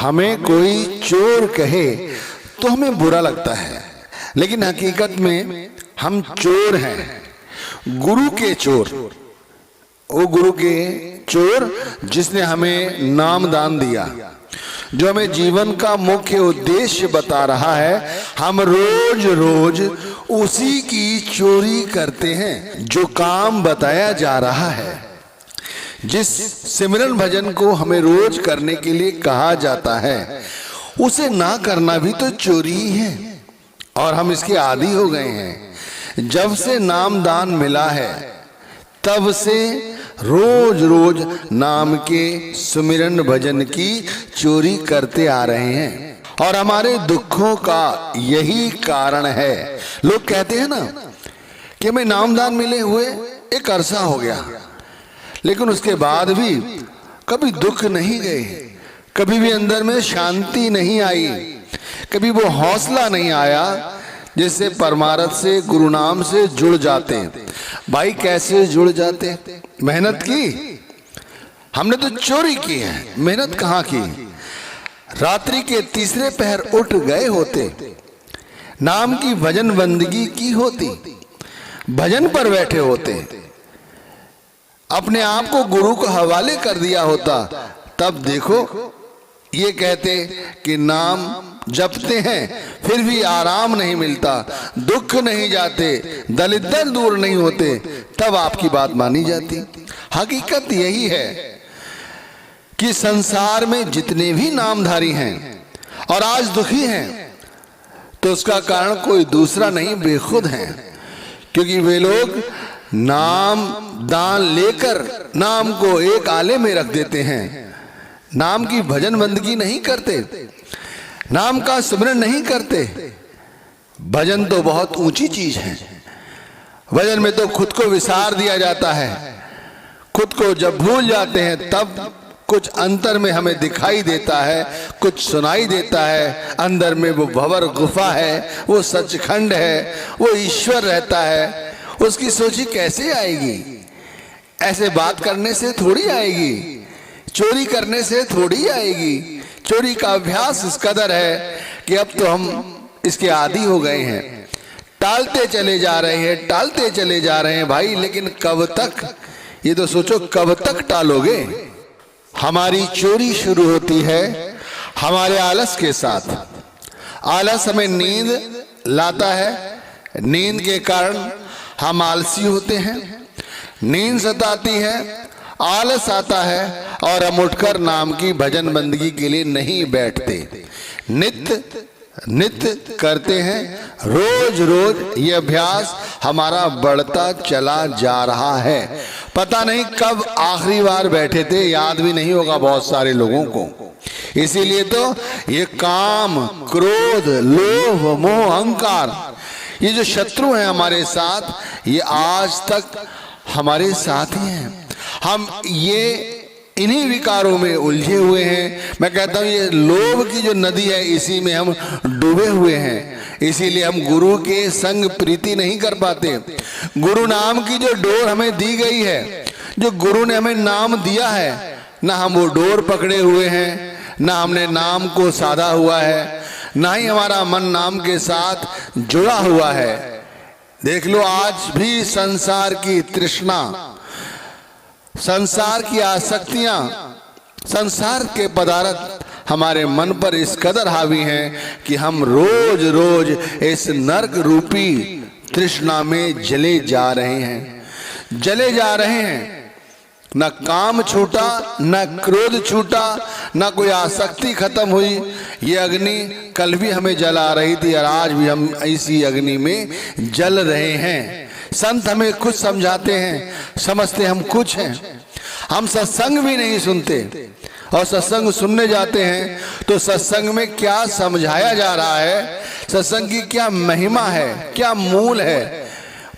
हमें कोई चोर कहे तो हमें बुरा लगता है, लेकिन हकीकत में हम चोर हैं, गुरु के चोर। वो गुरु के चोर जिसने हमें नाम दान दिया, जो हमें जीवन का मुख्य उद्देश्य बता रहा है, हम रोज रोज उसी की चोरी करते हैं जो काम बताया जा रहा है। जिस सिमरन भजन को हमें रोज करने के लिए कहा जाता है, उसे ना करना भी तो चोरी ही है, और हम इसके आदी हो गए हैं। जब से नाम दान मिला है तब से रोज रोज नाम के सुमिरन भजन की चोरी करते आ रहे हैं, और हमारे दुखों का यही कारण है। लोग कहते हैं ना कि हमें नाम दान मिले हुए एक अरसा हो गया, लेकिन उसके बाद भी कभी दुख नहीं गए, कभी भी अंदर में शांति नहीं आई, कभी वो हौसला नहीं आया जिससे परमार्थ से, गुरु नाम से जुड़ जाते हैं। भाई कैसे जुड़ जाते? मेहनत की, हमने तो चोरी की है, मेहनत कहाँ की? रात्रि के तीसरे पहर उठ गए होते, नाम की भजन बंदगी की होती, भजन पर बैठे होते, अपने आप को गुरु को हवाले कर दिया होता, तब देखो ये कहते कि नाम जपते हैं फिर भी आराम नहीं मिलता, दुख नहीं जाते, दलिद्र दूर नहीं होते, तब आपकी बात मानी जाती। हकीकत यही है कि संसार में जितने भी नामधारी हैं और आज दुखी हैं, तो उसका कारण कोई दूसरा नहीं, बेखुद हैं। क्योंकि वे लोग नाम दान लेकर नाम को एक आले में रख देते हैं, नाम की भजन बंदगी नहीं करते, नाम का स्मरण नहीं करते। भजन तो बहुत ऊंची चीज है, भजन में तो खुद को विसार दिया जाता है। खुद को जब भूल जाते हैं तब कुछ अंतर में हमें दिखाई देता है, कुछ सुनाई देता है। अंदर में वो भंवर गुफा है, वो सचखंड है, वो ईश्वर रहता है। उसकी सोची कैसे आएगी? ऐसे बात करने से थोड़ी आएगी, चोरी करने से थोड़ी आएगी। चोरी का अभ्यास इस कदर है कि अब तो हम इसके आदी हो गए हैं, टालते चले जा रहे हैं, टालते चले जा रहे हैं। भाई लेकिन कब तक? ये तो सोचो, कब तक टालोगे? हमारी चोरी शुरू होती है हमारे आलस के साथ। आलस हमें नींद लाता है, नींद के कारण हम आलसी होते हैं, नींद सताती है, आलस आता है, और हम उठकर नाम की भजन बंदगी के लिए नहीं बैठते। नित्य नित्य करते हैं, रोज रोज ये अभ्यास हमारा बढ़ता चला जा रहा है। पता नहीं कब आखिरी बार बैठे थे, याद भी नहीं होगा बहुत सारे लोगों को। इसीलिए तो ये काम, क्रोध, लोभ, मोह, अहंकार, ये जो शत्रु हैं हमारे साथ, ये आज तक हमारे साथ ही हैं। हम ये इन्हीं विकारों में उलझे हुए हैं। मैं कहता हूँ ये लोभ की जो नदी है, इसी में हम डूबे हुए हैं। इसीलिए हम गुरु के संग प्रीति नहीं कर पाते। गुरु नाम की जो डोर हमें दी गई है, जो गुरु ने हमें नाम दिया है, ना हम वो डोर पकड़े हुए हैं, ना हमने नाम को साधा हुआ है, ना ही हमारा मन नाम के साथ जुड़ा हुआ है। देख लो, आज भी संसार की तृष्णा, संसार की आसक्तियां, संसार के पदार्थ हमारे मन पर इस कदर हावी हैं कि हम रोज रोज इस नरक रूपी तृष्णा में जले जा रहे हैं, जले जा रहे हैं। न काम छूटा, न क्रोध छूटा, न कोई आसक्ति खत्म हुई। ये अग्नि कल भी हमें जला रही थी और आज भी हम इसी अग्नि में जल रहे हैं। संत हमें कुछ समझाते हैं, समझते हम कुछ हैं। हम सत्संग भी नहीं सुनते, और सत्संग सुनने जाते हैं तो सत्संग में क्या समझाया जा रहा है, सत्संग की क्या महिमा है, क्या मूल है,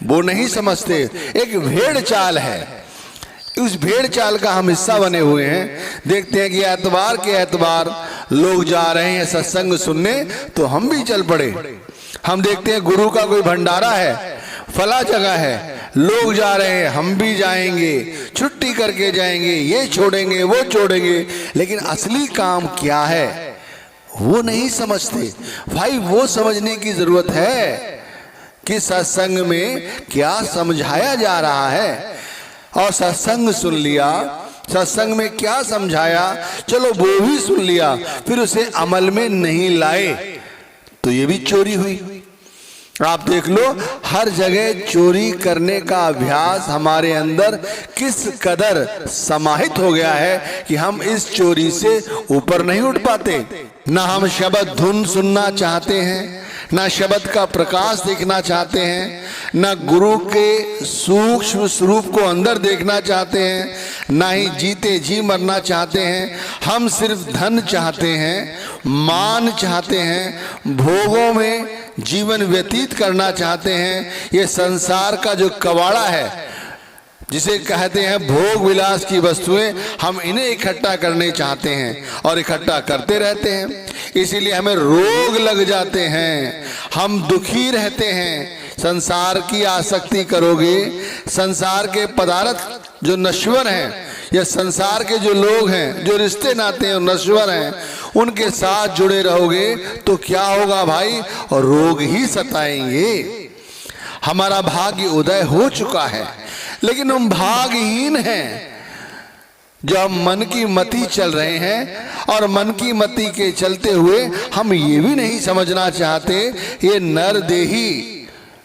वो नहीं समझते। एक भेड़ चाल है, उस भेड़ चाल का हम हिस्सा बने हुए हैं। देखते हैं कि एतवार के एतवार लोग जा रहे हैं सत्संग सुनने, तो हम भी चल पड़े। हम देखते हैं गुरु का कोई भंडारा है, फला जगह है, लोग जा रहे हैं, हम भी जाएंगे, छुट्टी करके जाएंगे, ये छोड़ेंगे, वो छोड़ेंगे। लेकिन असली काम क्या है? वो नहीं समझते। भाई वो समझने की जरूरत है कि सत्संग में क्या समझाया जा रहा है, और सत्संग सुन लिया, सत्संग में क्या समझाया, चलो वो भी सुन लिया, फिर उसे अमल में नहीं लाए तो ये भी चोरी हुई। आप देख लो, हर जगह चोरी करने का अभ्यास हमारे अंदर किस कदर समाहित हो गया है कि हम इस चोरी से ऊपर नहीं उठ पाते। ना हम शब्द धुन सुनना चाहते हैं, ना शब्द का प्रकाश देखना चाहते हैं, ना गुरु के सूक्ष्म स्वरूप को अंदर देखना चाहते हैं, ना ही जीते जी मरना चाहते हैं। हम सिर्फ धन चाहते हैं, मान चाहते हैं, भोगों में जीवन व्यतीत करना चाहते हैं। ये संसार का जो कवाड़ा है, जिसे कहते हैं भोग विलास की वस्तुएं, हम इन्हें इकट्ठा करने चाहते हैं और इकट्ठा करते रहते हैं। इसीलिए हमें रोग लग जाते हैं, हम दुखी रहते हैं। संसार की आसक्ति करोगे, संसार के पदार्थ जो नश्वर हैं, या संसार के जो लोग हैं, जो रिश्ते नाते हैं नश्वर हैं, उनके साथ जुड़े रहोगे तो क्या होगा भाई, और रोग ही सताएंगे। हमारा भाग्य उदय हो चुका है, लेकिन हम भाग्यहीन हैं जो हम मन की मति चल रहे हैं, और मन की मति के चलते हुए हम ये भी नहीं समझना चाहते ये नर देही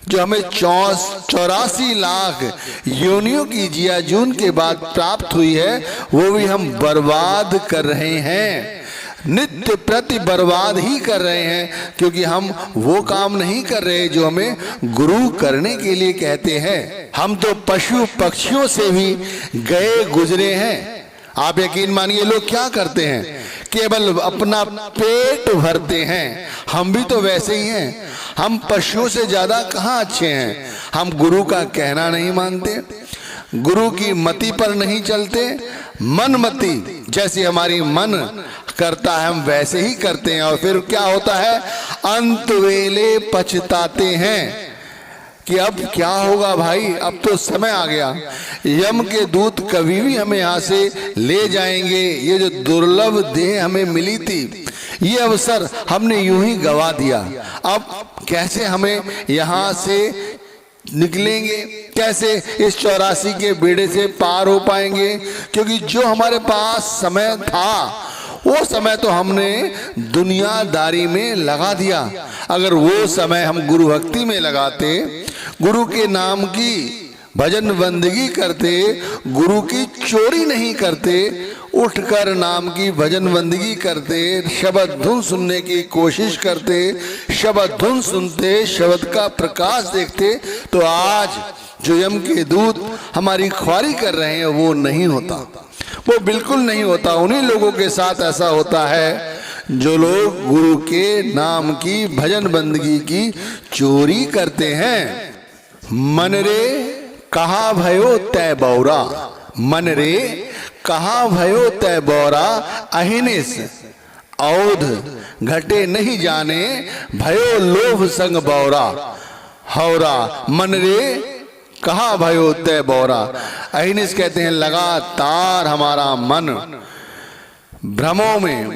जो हमें 84 लाख योनियों की जियाजून के बाद प्राप्त हुई है, वो भी हम बर्बाद कर रहे हैं, नित्य प्रति बर्बाद ही कर रहे हैं, क्योंकि हम वो काम नहीं कर रहे जो हमें गुरु करने के लिए कहते हैं। हम तो पशु पक्षियों से भी गए गुजरे हैं। आप यकीन मानिए, लोग क्या करते हैं, केवल अपना पेट भरते हैं। हम भी तो वैसे ही हैं, हम पशुओं से ज्यादा कहाँ अच्छे हैं। हम गुरु का कहना नहीं मानते, गुरु की मति पर नहीं चलते, मन मति जैसी हमारी मन करता है हम वैसे ही करते हैं। और फिर क्या होता है, अंत वेले पछताते हैं कि अब क्या होगा भाई, अब तो समय आ गया, यम के दूत कभी भी हमें यहाँ से ले जाएंगे। ये जो दुर्लभ देह हमें मिली थी, ये अवसर हमने यूं ही गवा दिया। अब कैसे हमें यहाँ से निकलेंगे, कैसे इस 84 के बेड़े से पार हो पाएंगे, क्योंकि जो हमारे पास समय था वो समय तो हमने दुनियादारी में लगा दिया। अगर वो समय हम गुरु भक्ति में लगाते, गुरु के नाम की भजन बंदगी करते, गुरु की चोरी नहीं करते, उठकर नाम की भजन बंदगी करते, शब्द धुन सुनने की कोशिश करते, शब्द धुन सुनते, शब्द का प्रकाश देखते, तो आज जो यम के दूत हमारी ख्वारी कर रहे हैं वो नहीं होता, वो बिल्कुल नहीं होता। उन्हीं लोगों के साथ ऐसा होता है जो लोग गुरु के नाम की भजन बंदगी की चोरी करते हैं। मन रे कहा भयो तय बौरा, मन रे कहा भयो तय बौरा, अहिनिस औध घटे नहीं जाने, भयो लोभ संग बौरा हौरा। मन रे कहा भयो तय बौरा, अहिनिस कहते हैं लगातार हमारा मन भ्रमों में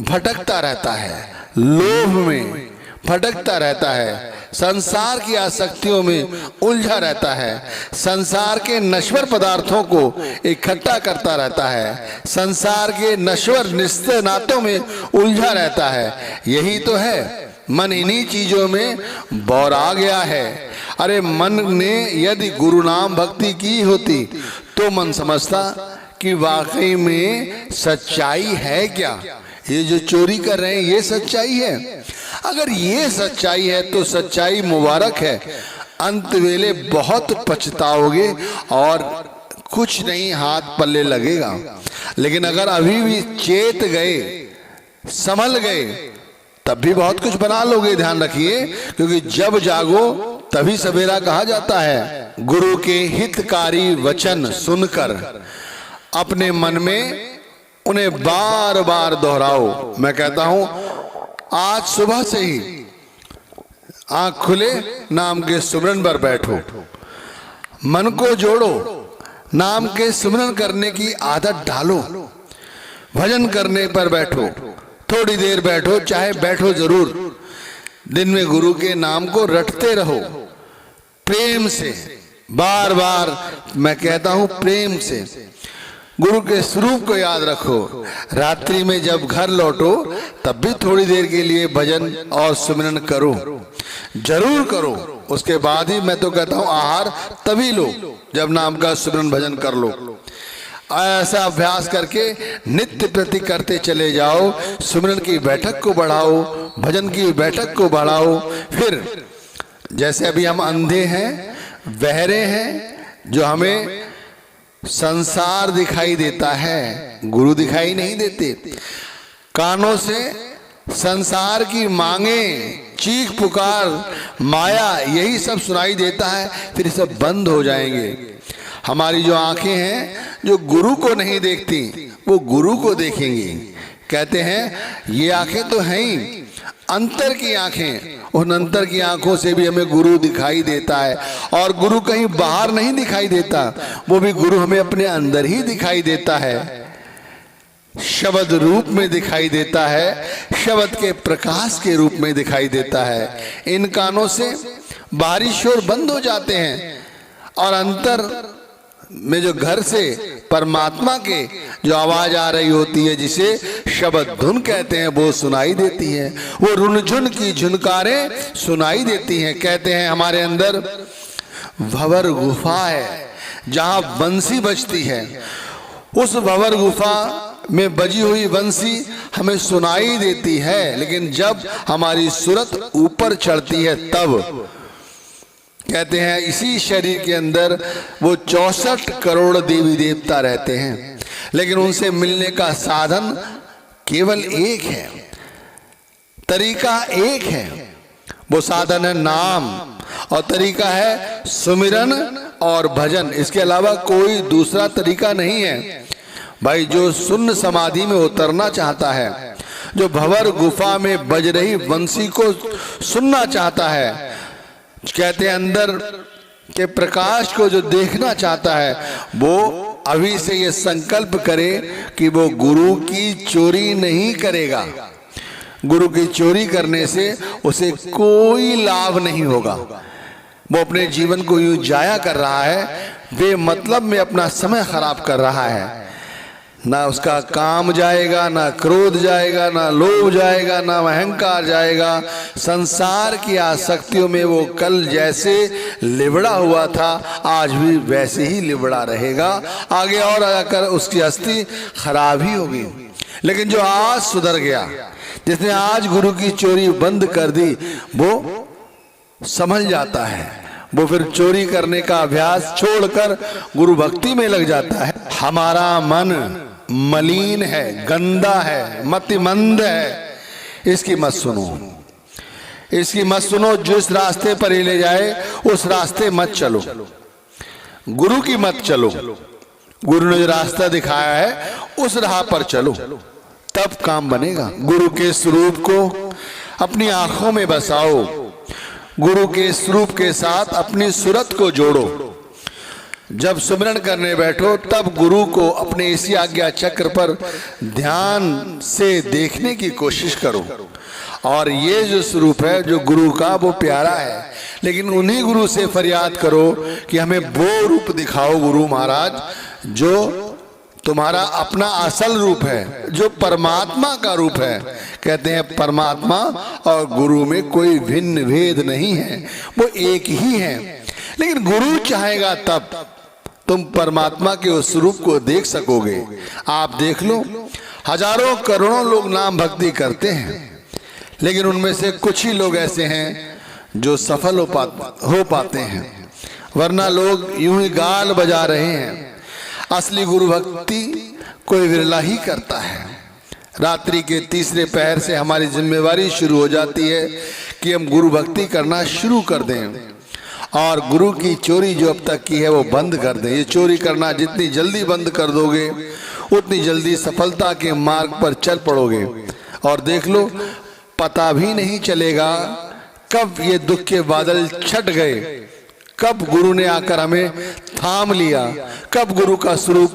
भटकता रहता है, लोभ में भटकता रहता है, संसार की आसक्तियों में उलझा रहता है, संसार के नश्वर पदार्थों को इकट्ठा करता रहता है, संसार के नश्वर रिश्ते नातों में उलझा रहता है। यही तो है, मन इन्हीं चीजों में बौरा गया है। अरे मन ने यदि गुरु नाम भक्ति की होती तो मन समझता कि वाकई में सच्चाई है क्या, ये जो चोरी कर रहे हैं ये सच्चाई है। अगर ये सच्चाई है तो सच्चाई मुबारक है, अंत वेले बहुत पछताओगे और कुछ नहीं हाथ पल्ले लगेगा। लेकिन अगर अभी भी चेत गए, संभल गए, तब भी बहुत कुछ बना लोगे। ध्यान रखिए, क्योंकि जब जागो तभी सवेरा कहा जाता है। गुरु के हितकारी वचन सुनकर अपने मन में उन्हें बार बार दोहराओ। मैं कहता हूं आज सुबह से ही आंख खुले नाम के सुमरन पर बैठो, मन को जोड़ो, नाम के सुमरन करने की आदत डालो, भजन करने पर बैठो, थोड़ी देर बैठो, चाहे बैठो जरूर। दिन में गुरु के नाम को रटते रहो प्रेम से, बार बार मैं कहता हूं प्रेम से। गुरु के स्वरूप को याद रखो। रात्रि में जब घर लौटो तब भी थोड़ी देर के लिए भजन और सुमिरन करो, जरूर करो। उसके बाद ही मैं तो कहता हूं आहार तभी लो जब नाम का सुमिरन भजन कर लो। ऐसा अभ्यास करके नित्य प्रति करते चले जाओ। सुमिरन की बैठक को बढ़ाओ, भजन की बैठक को बढ़ाओ। फिर जैसे अभी हम अंधे हैं, बहरे हैं, जो हमें संसार दिखाई देता है, गुरु दिखाई नहीं देते। कानों से संसार की मांगे, चीख पुकार, माया, यही सब सुनाई देता है। फिर सब बंद हो जाएंगे। हमारी जो आंखें हैं जो गुरु को नहीं देखती, वो गुरु को देखेंगी। कहते हैं ये आंखें तो हैं ही अंतर की आंखें, उन अंतर की आंखों से भी हमें गुरु दिखाई देता है। और गुरु कहीं बाहर नहीं दिखाई देता, वो भी गुरु हमें अपने अंदर ही दिखाई देता है, शब्द रूप में दिखाई देता है, शब्द के प्रकाश के रूप में दिखाई देता है। इन कानों से बाहरी शोर बंद हो जाते हैं और अंतर में जो घर से परमात्मा के जो आवाज आ रही होती है, जिसे शब्द धुन कहते हैं, वो सुनाई देती है। वो रुनझुन की झुनकारें सुनाई देती हैं। कहते हैं हमारे अंदर भंवर गुफा है जहां बंसी बजती है। उस भंवर गुफा में बजी हुई बंसी हमें सुनाई देती है, लेकिन जब हमारी सूरत ऊपर चढ़ती है तब कहते हैं इसी शरीर के अंदर वो 64 करोड़ देवी देवता रहते हैं, लेकिन उनसे मिलने का साधन केवल एक है, तरीका एक है। वो साधन है नाम और तरीका है सुमिरन और भजन। इसके अलावा कोई दूसरा तरीका नहीं है। भाई जो शून्य समाधि में उतरना चाहता है, जो भंवर गुफा में बज रही बंसी को सुनना चाहता है, कहते हैं अंदर के प्रकाश को जो देखना चाहता है, वो अभी से ये संकल्प करे कि वो गुरु की चोरी नहीं करेगा। गुरु की चोरी करने से उसे कोई लाभ नहीं होगा। वो अपने जीवन को यूं जाया कर रहा है, बेमतलब में अपना समय खराब कर रहा है। ना उसका काम जाएगा, ना क्रोध जाएगा, ना लोभ जाएगा, ना अहंकार जाएगा। संसार की आसक्तियों में वो कल जैसे लिबड़ा हुआ था, आज भी वैसे ही लिबड़ा रहेगा। आगे और आकर उसकी अस्थि खराब ही होगी। लेकिन जो आज सुधर गया, जिसने आज गुरु की चोरी बंद कर दी, वो समझ जाता है। वो फिर चोरी करने का अभ्यास छोड़कर गुरु भक्ति में लग जाता है। हमारा मन मलिन है, गंदा है, मतिमंद है, इसकी मत सुनो, इसकी मत सुनो। जिस रास्ते पर ही ले जाए उस रास्ते मत चलो, गुरु की मत चलो। गुरु ने जो रास्ता दिखाया है उस राह पर चलो, तब काम बनेगा। गुरु के स्वरूप को अपनी आंखों में बसाओ, गुरु के स्वरूप के साथ अपनी सूरत को जोड़ो। जब सुमिरन करने बैठो तब गुरु को अपने इसी आज्ञा चक्र पर ध्यान से देखने की कोशिश करो। और ये जो स्वरूप है जो गुरु का, वो प्यारा है, लेकिन उन्हीं गुरु से फरियाद करो कि हमें वो रूप दिखाओ गुरु महाराज जो तुम्हारा अपना असल रूप है, जो परमात्मा का रूप है। कहते हैं परमात्मा और गुरु में कोई भिन्न भेद नहीं है, वो एक ही है। लेकिन गुरु चाहेगा तब तुम परमात्मा के उस रूप को देख सकोगे। आप देख लो, हजारों करोड़ों लोग नाम भक्ति करते हैं, लेकिन उनमें से कुछ ही लोग ऐसे हैं जो सफल हो पाते हैं, वरना लोग यूं ही गाल बजा रहे हैं। असली गुरु भक्ति कोई विरला ही करता है। रात्रि के तीसरे पहर से हमारी जिम्मेवारी शुरू हो जाती है कि हम गुरु भक्ति करना शुरू कर दें और गुरु की चोरी जो अब तक की है वो बंद कर दें। ये चोरी करना जितनी जल्दी बंद कर दोगे उतनी जल्दी सफलता के मार्ग पर चल पड़ोगे। और देख लो, पता भी नहीं चलेगा कब ये दुख के बादल छट गए, कब गुरु ने आकर हमें थाम लिया, कब गुरु का स्वरूप